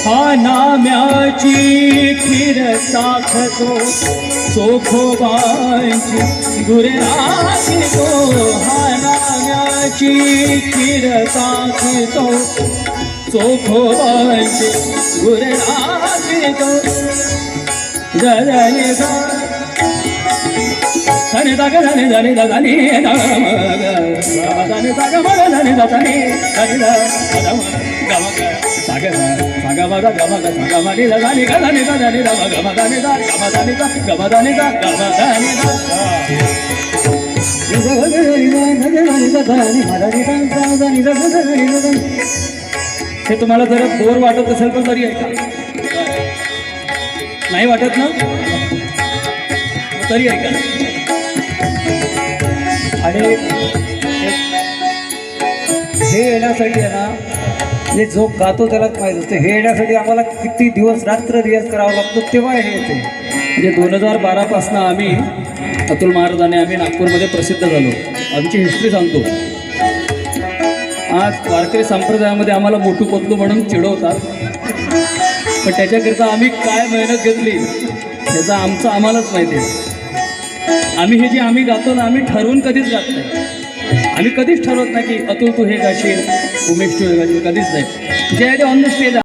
हा नाम्याची खीर साखतो चोखोबांची गुरे राखतो हा नाम्याची खीर साखतो चोखोबांची गुरे राखतो जय धने दाग धने धने धने धने दाग मग धने धने धने गमक साग साग मग गमक साग मनी धने धने धने गम गम धने दा गम धने दा गम धने दा गम धने दा हे तुम्हाला जरा बोर वाटत असेल पण तरी ऐका नाही वाटत ना तरी ऐका आणि हे येण्यासाठी आहे ना जे जो गातो त्यालाच माहीत असते हे येण्यासाठी आम्हाला किती दिवस रात्र रियाज करावा लागतो तेव्हा हे येते म्हणजे 2012 पासून आम्ही अतुल महाराजांनी आम्ही नागपूरमध्ये प्रसिद्ध झालो आमची हिस्ट्री सांगतो आज वारकरी संप्रदायामध्ये आम्हाला मोठू पतलू म्हणून चिडवतात पण त्याच्याकरिता आम्ही काय मेहनत घेतली त्याचा आमचं आम्हालाच माहिती आहे आम्ही हे जे आम्ही गातो ना आम्ही ठरवून कधीच गात नाही आम्ही कधीच ठरवत नाही की अतुल तू हे गाशील उमेश तू हे गाशील कधीच नाही जे आहे ते ऑन द स्टेज